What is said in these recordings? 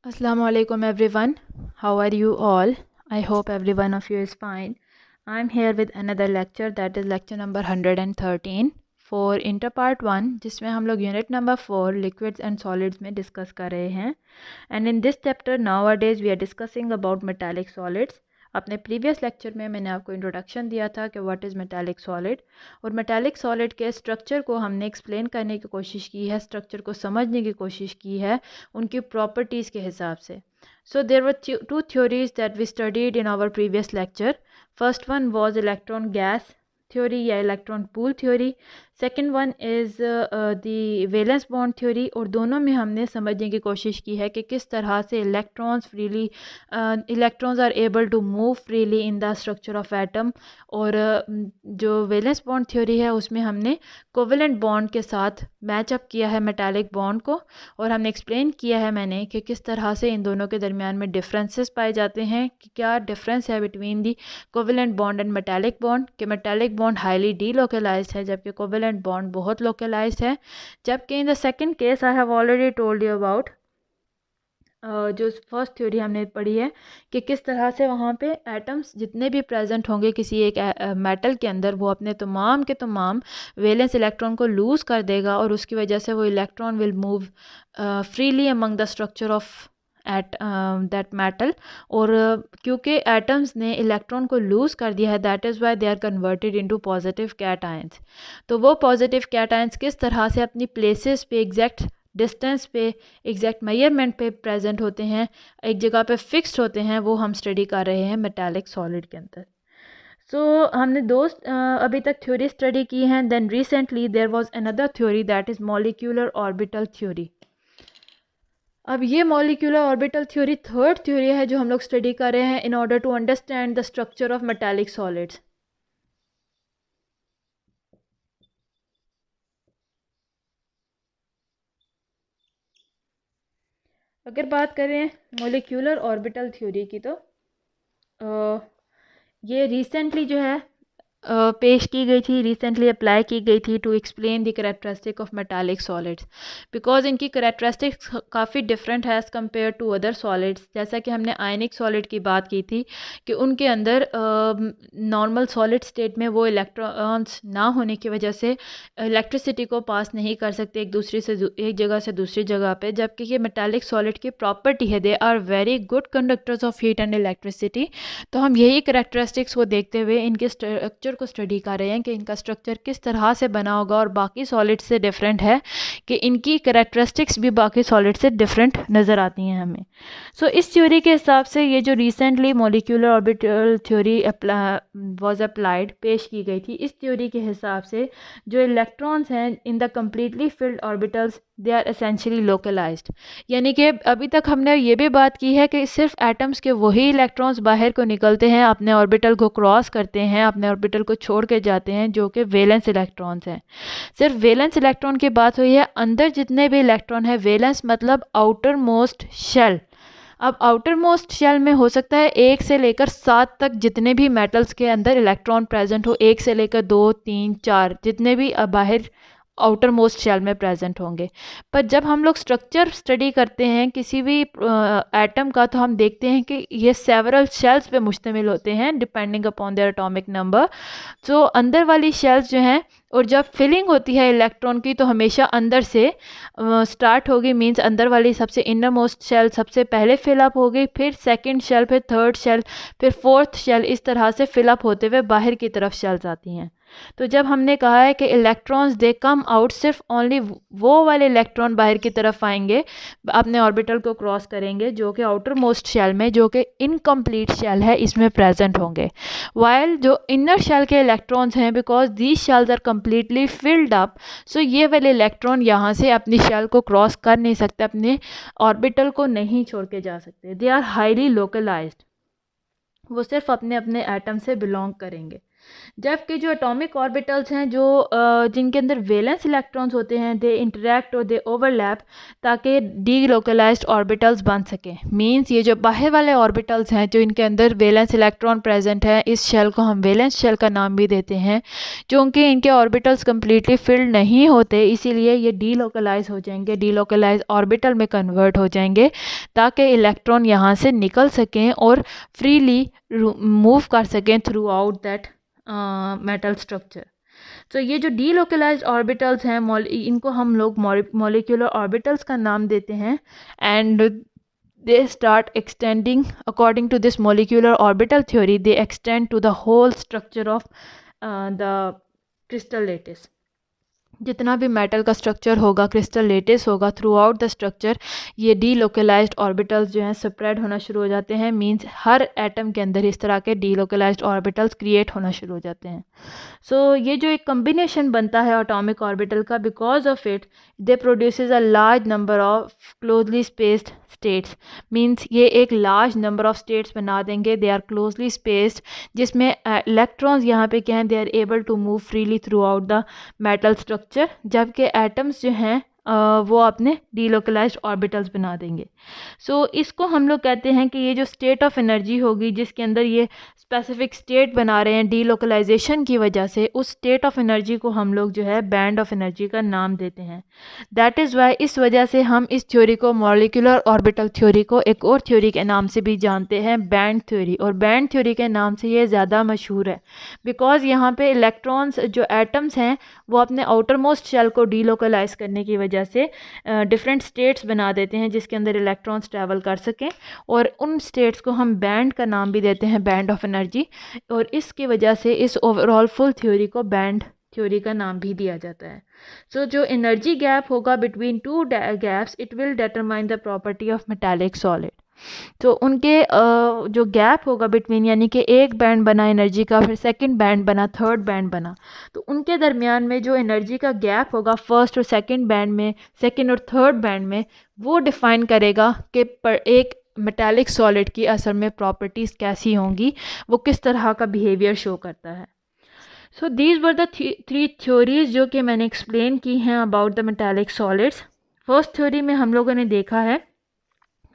Assalamu alaikum everyone. How are you all? I hope every one of you is fine. I'm here with another lecture, that is lecture number 113 for inter part 1, जिसमें हम लोग unit number 4 liquids and solids में discuss कर रहे हैं. And in this chapter nowadays we are discussing about metallic solids. अपने previous lecture में मैंने आपको इंट्रोडक्शन दिया था कि व्हाट इज़ मेटालिक सॉलिड, और मेटालिक सॉलिड के स्ट्रक्चर को हमने एक्सप्लेन करने की कोशिश की है, स्ट्रक्चर को समझने की कोशिश की है उनकी प्रॉपर्टीज़ के हिसाब से. So there were two theories that we studied in our previous lecture. First one was electron gas theory या electron pool theory. Second one is the valence bond theory, और दोनों में हमने समझने की कोशिश की है कि किस तरह से electrons are able to move freely in the structure of atom. और जो वैलेंस बॉन्ड थ्योरी है उसमें हमने कोवेलेंट बॉन्ड के साथ मैचअप किया है मेटालिक बॉन्ड को, और हमने एक्सप्लेन किया है मैंने कि किस तरह से इन दोनों के दरमियान में डिफरेंसेस पाए जाते हैं, कि क्या डिफरेंस है between the covalent bond and metallic bond. कि मेटालिक बॉन्ड हाईली डीलोकलाइज्ड है जबकि कोवेलेंट बॉन्ड बहुत लोकलाइज्ड है. जबकि in the second case I have already told you about जो फर्स्ट थ्योरी हमने पढ़ी है कि किस तरह से वहाँ पे एटम्स जितने भी प्रेजेंट होंगे किसी एक मेटल के अंदर, वो अपने तमाम के तमाम वैलेंस इलेक्ट्रॉन को लूज़ कर देगा, और उसकी वजह से वो electron will move freely among the structure of at that metal. और क्योंकि एटम्स ने इलेक्ट्रॉन को लूज़ कर दिया है, that is why they are converted into positive cations. तो वो पॉजिटिव कैटायंस किस तरह से अपनी प्लेसेस पे एग्जैक्ट डिस्टेंस पे एग्जैक्ट मेजरमेंट पे प्रेजेंट होते हैं, एक जगह पे फिक्स्ड होते हैं, वो हम स्टडी कर रहे हैं मेटालिक सॉलिड के अंदर. हमने दो अभी तक थ्योरी स्टडी की हैं. Then recently there was another theory that is molecular orbital theory. अब ये molecular orbital theory third theory है जो हम लोग स्टडी कर रहे हैं in order to understand the structure of metallic solids. अगर बात करें मॉलिक्यूलर ऑर्बिटल थ्योरी की, तो ये रिसेंटली जो है पेश की गई थी, रिसेंटली अप्लाई की गई थी to explain the characteristic of metallic solids, because इनकी करेक्टरिस्टिक्स काफ़ी डिफरेंट है as compared to other solids. जैसा कि हमने आयनिक सॉलिड की बात की थी कि उनके अंदर नॉर्मल सॉलिड स्टेट में वो इलेक्ट्रॉन्स ना होने की वजह से इलेक्ट्रिसिटी को पास नहीं कर सकते एक जगह से दूसरी जगह पे, जबकि ये मेटालिक सॉलिड की प्रॉपर्टी है, they are very good conductors of heat and electricity. तो हम यही करेक्टरिस्टिक्स को देखते हुए इनके स्ट्रक्चर को स्टडी कर रहे हैं कि इनका स्ट्रक्चर किस तरह से बना होगा, और बाकी सॉलिड से डिफरेंट है कि इनकी करेक्टरिस्टिक्स भी बाकी सॉलिड से डिफरेंट नज़र आती हैं हमें. इस थ्योरी के हिसाब से ये जो recently molecular orbital theory was applied पेश की गई थी, इस थ्योरी के हिसाब से जो इलेक्ट्रॉन्स हैं in the completely filled orbitals they are essentially localised. यानी कि अभी तक हमने ये भी बात की है कि सिर्फ एटम्स के वही इलेक्ट्रॉन्स बाहर को निकलते हैं, अपने ऑर्बिटल को क्रॉस करते हैं, अपने ऑर्बिटल को छोड़ के जाते हैं, जो कि वैलेंस इलेक्ट्रॉन्स हैं. सिर्फ वैलेंस इलेक्ट्रॉन की बात हुई है. अंदर जितने भी इलेक्ट्रॉन है, वैलेंस मतलब आउटर मोस्ट शेल. अब आउटर मोस्ट शेल में हो सकता है 1 से लेकर 7 तक जितने भी मेटल्स के अंदर इलेक्ट्रॉन प्रेजेंट हो, 1 से लेकर 2, 3, 4 जितने भी बाहर आउटर मोस्ट शेल में प्रेजेंट होंगे. पर जब हम लोग स्ट्रक्चर स्टडी करते हैं किसी भी एटम का, तो हम देखते हैं कि ये सेवरल शेल्स पे मुश्तमिल होते हैं depending upon their atomic number. तो अंदर वाली शेल्स जो हैं, और जब फिलिंग होती है इलेक्ट्रॉन की, तो हमेशा अंदर से स्टार्ट होगी, मींस अंदर वाली सबसे इनर मोस्ट शेल सबसे पहले फिलअप होगी, फिर सेकंड शेल, फिर थर्ड शेल, फिर फोर्थ शेल, इस तरह से फिलअप होते हुए बाहर की तरफ शेल्स आती हैं. तो जब हमने कहा है कि इलेक्ट्रॉन्स दे कम आउट, सिर्फ ओनली वो वाले इलेक्ट्रॉन बाहर की तरफ आएंगे, अपने ऑर्बिटल को क्रॉस करेंगे, जो कि आउटर मोस्ट शेल में, जो कि इनकम्प्लीट शेल है, इसमें प्रेजेंट होंगे. वाइल जो इनर शेल के इलेक्ट्रॉन्स हैं, because these shells are completely filled up, so ये वाले इलेक्ट्रॉन यहाँ से अपनी शेल को क्रॉस कर नहीं सकते, अपने ऑर्बिटल को नहीं छोड़ के जा सकते. दे आर हाईली लोकलाइज्ड, वो सिर्फ अपने अपने एटम से बिलोंग करेंगे. जबकि जो एटॉमिक ऑर्बिटल्स हैं जो जिनके अंदर वैलेंस इलेक्ट्रॉन्स होते हैं, दे इंटरैक्ट और दे ओवरलैप ताकि डीलोकलाइज्ड ऑर्बिटल्स बन सकें। मींस ये जो बाहर वाले ऑर्बिटल्स हैं जो इनके अंदर वैलेंस इलेक्ट्रॉन प्रेजेंट है, इस शेल को हम वैलेंस शेल का नाम भी देते हैं। क्योंकि इनके ऑर्बिटल्स कम्प्लीटली फिल्ड नहीं होते, इसीलिए ये डीलोकलाइज हो जाएंगे, डीलोकलाइज ऑर्बिटल में कन्वर्ट हो जाएंगे ताकि इलेक्ट्रॉन यहाँ से निकल सकें और फ्रीली मूव कर सकें through out that metal structure. तो ये जो डीलोकलाइज्ड ऑर्बिटल्स हैं इनको हम लोग मॉलिक्यूलर ऑर्बिटल्स का नाम देते हैं। And they start extending according to this molecular orbital theory, they extend to the whole structure of the crystal lattice. जितना भी मेटल का स्ट्रक्चर होगा, क्रिस्टल लेटिस होगा, थ्रू आउट द स्ट्रक्चर ये डीलोकलाइज्ड ऑर्बिटल्स जो हैं स्प्रेड होना शुरू हो जाते हैं। मींस हर एटम के अंदर इस तरह के डीलोकलाइज्ड ऑर्बिटल्स क्रिएट होना शुरू हो जाते हैं। सो ये जो एक कम्बिनेशन बनता है एटॉमिक ऑर्बिटल का, because of it they produces a large number of closely spaced states. Means ये एक लार्ज नंबर ऑफ स्टेट्स बना देंगे, दे आर क्लोजली स्पेस्ड, जिसमें इलेक्ट्रॉन्स यहाँ पे क्या हैं, they are able to move freely throughout the metal structure, जबकि एटम्स जो हैं वो अपने डीलोकलाइज्ड ऑर्बिटल्स बना देंगे। सो इसको हम लोग कहते हैं कि ये जो स्टेट ऑफ एनर्जी होगी जिसके अंदर ये स्पेसिफिक स्टेट बना रहे हैं डीलोकलाइजेशन की वजह से, उस स्टेट ऑफ एनर्जी को हम लोग जो है बैंड ऑफ एनर्जी का नाम देते हैं। दैट इज़ वाई इस वजह से हम इस थ्योरी को, मॉलिक्यूलर ऑर्बिटल थ्योरी को, एक और थ्योरी के नाम से भी जानते हैं, बैंड थ्योरी। और बैंड थ्योरी के नाम से ये ज़्यादा मशहूर है बिकॉज यहाँ पे इलेक्ट्रॉन्स जो एटम्स हैं वो अपने आउटर मोस्ट शेल को डीलोकलाइज करने की वजह से डिफरेंट स्टेट्स बना देते हैं जिसके अंदर इलेक्ट्रॉन्स ट्रैवल कर सकें, और उन स्टेट्स को हम बैंड का नाम भी देते हैं, बैंड ऑफ एनर्जी। और इसकी वजह से इस ओवरऑल फुल थ्योरी को बैंड थ्योरी का नाम भी दिया जाता है। सो जो एनर्जी गैप होगा between two gaps, it will determine the property of metallic solid. तो उनके जो गैप होगा बिटवीन, यानी कि एक बैंड बना एनर्जी का, फिर सेकंड बैंड बना, थर्ड बैंड बना, तो उनके दरमियान में जो एनर्जी का गैप होगा फर्स्ट और सेकंड बैंड में, सेकंड और थर्ड बैंड में, वो डिफाइन करेगा कि पर एक मेटालिक सॉलिड की असल में प्रॉपर्टीज़ कैसी होंगी, वो किस तरह का बिहेवियर शो करता है। So these were the three theories जो कि मैंने एक्सप्लेन की हैं about the metallic solids. First theory में हम लोगों ने देखा है,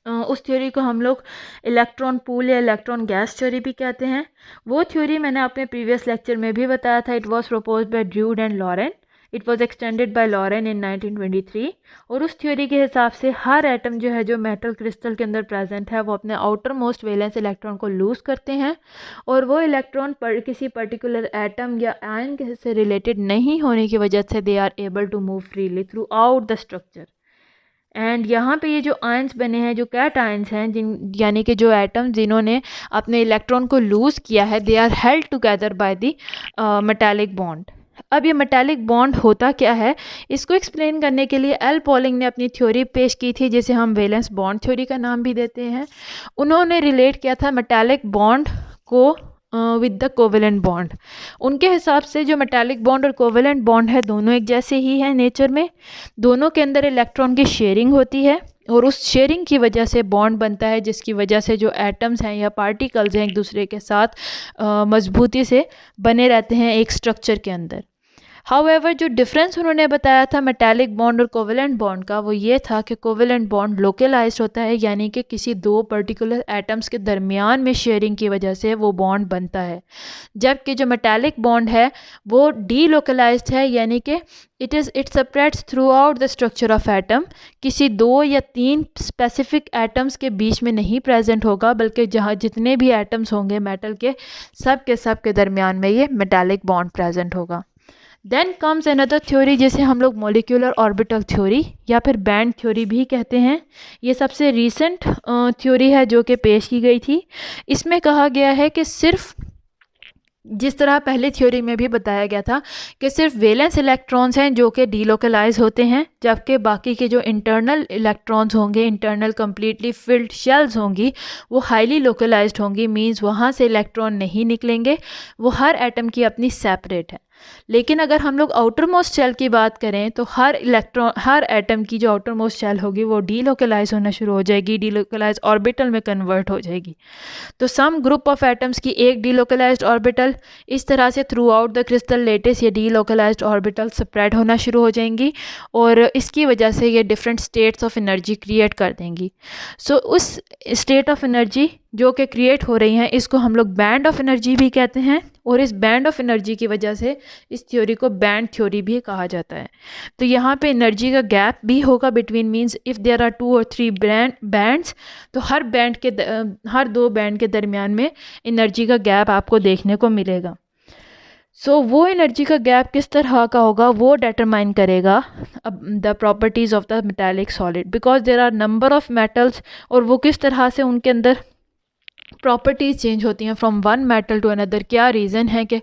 उस थ्योरी को हम लोग इलेक्ट्रॉन पूल या इलेक्ट्रॉन गैस थ्योरी भी कहते हैं। वो थ्योरी मैंने अपने प्रीवियस लेक्चर में भी बताया था। It was proposed by Drude and Lorentz, it was extended by Lorentz in 1923। और उस थ्योरी के हिसाब से हर एटम जो है, जो मेटल क्रिस्टल के अंदर प्रेजेंट है, वो अपने आउटर मोस्ट वैलेंस इलेक्ट्रॉन को लूज़ करते हैं, और वो इलेक्ट्रॉन किसी पर्टिकुलर एटम या आयन से रिलेटेड नहीं होने की वजह से they are able to move freely throughout the structure. And यहाँ पे ये जो आयंस बने हैं, जो कैट आयंस हैं, यानी कि जो एटम जिन्होंने अपने इलेक्ट्रॉन को लूज़ किया है, they are held together by the metallic bond. अब ये मेटालिक बॉन्ड होता क्या है, इसको एक्सप्लेन करने के लिए एल पॉलिंग ने अपनी थ्योरी पेश की थी, जिसे हम वैलेंस बॉन्ड थ्योरी का नाम भी देते हैं। उन्होंने रिलेट किया था मेटालिक बॉन्ड को विद द कोवेलेंट बॉन्ड। उनके हिसाब से जो मेटालिक बॉन्ड और कोवेलेंट बॉन्ड है, दोनों एक जैसे ही हैं नेचर में, दोनों के अंदर इलेक्ट्रॉन की शेयरिंग होती है, और उस शेयरिंग की वजह से बॉन्ड बनता है, जिसकी वजह से जो एटम्स हैं या पार्टिकल्स हैं एक दूसरे के साथ मजबूती से बने रहते हैं एक स्ट्रक्चर के अंदर। हाउएवर जो डिफरेंस उन्होंने बताया था मेटालिक बॉन्ड और कोवेलेंट बॉन्ड का, वो ये था कि कोवेलेंट बॉन्ड लोकलाइज्ड होता है, यानी कि किसी दो पर्टिकुलर एटम्स के दरमियान में शेयरिंग की वजह से वो बॉन्ड बनता है, जबकि जो मेटालिक बॉन्ड है वो डीलोकलाइज्ड है, यानी कि it separates through out the structure of atom. किसी दो या तीन स्पेसिफिक एटम्स के बीच में नहीं प्रेजेंट होगा, बल्कि जहाँ जितने भी एटम्स होंगे मेटल के, सब के दरमियान में ये मेटालिक बॉन्ड प्रेजेंट होगा। देन कम्स अनदर थ्योरी, जिसे हम लोग मॉलिक्यूलर ऑर्बिटल थ्योरी या फिर बैंड थ्योरी भी कहते हैं। ये सबसे रीसेंट थ्योरी है जो कि पेश की गई थी। इसमें कहा गया है कि सिर्फ जिस तरह पहले थ्योरी में भी बताया गया था कि सिर्फ वैलेंस इलेक्ट्रॉन्स हैं जो कि डीलोकलाइज होते हैं, जबकि बाकी के जो इंटरनल इलेक्ट्रॉन्स होंगे, इंटरनल कम्प्लीटली फिल्ड शेल्स होंगी, वो हाईली लोकलाइज्ड होंगी। मींस वहाँ से इलेक्ट्रॉन नहीं निकलेंगे, वो हर एटम की अपनी सेपरेट है। लेकिन अगर हम लोग आउटर मोस्ट शेल की बात करें तो हर एटम की जो आउटर मोस्ट शेल होगी वो डीलोकलाइज होना शुरू हो जाएगी, डीलोकलाइज ऑर्बिटल में कन्वर्ट हो जाएगी। तो सम ग्रुप ऑफ एटम्स की एक डीलोकलाइज्ड ऑर्बिटल, इस तरह से through out the crystal lettuce ये डीलोकलाइज्ड ऑर्बिटल स्प्रेड होना शुरू हो जाएंगी और इसकी वजह से ये different states of energy create कर देंगी। सो उस स्टेट ऑफ एनर्जी जो कि क्रिएट हो रही हैं इसको हम लोग बैंड ऑफ एनर्जी भी कहते हैं, और इस बैंड ऑफ एनर्जी की वजह से इस थ्योरी को बैंड थ्योरी भी कहा जाता है। तो यहाँ पे एनर्जी का गैप भी होगा between, means if there are 2 और 3 बैंड्स, तो हर 2 बैंड के दरमियान में एनर्जी का गैप आपको देखने को मिलेगा। वो एनर्जी का गैप किस तरह का होगा वो डिटरमाइन करेगा the properties of the metallic solid, because there are number of metals, और वो किस तरह से उनके अंदर प्रॉपर्टीज़ चेंज होती हैं from one metal to another. क्या रीज़न है कि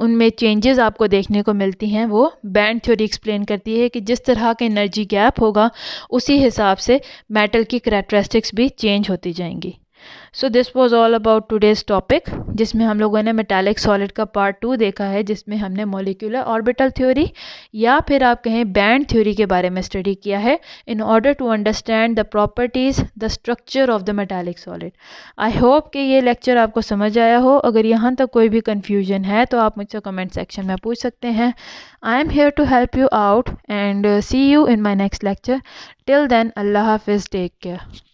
उनमें चेंजेस आपको देखने को मिलती हैं, वो बैंड थ्योरी एक्सप्लेन करती है कि जिस तरह का एनर्जी गैप होगा उसी हिसाब से मेटल की करैक्टरिस्टिक्स भी चेंज होती जाएंगी। So this was all about today's topic, जिसमें हम लोगों ने मेटालिक सॉलिड का पार्ट 2 देखा है, जिसमें हमने मॉलिक्यूलर ऑर्बिटल थ्योरी या फिर आप कहें बैंड थ्योरी के बारे में स्टडी किया है in order to understand the properties, the structure of the metallic solid. I hope कि ये लेक्चर आपको समझ आया हो। अगर यहाँ तक कोई भी कन्फ्यूजन है तो आप मुझसे कमेंट सेक्शन में पूछ सकते हैं। I am here to help you out and see you in my next lecture. Till then, अल्लाह हाफिज़, टेक केयर।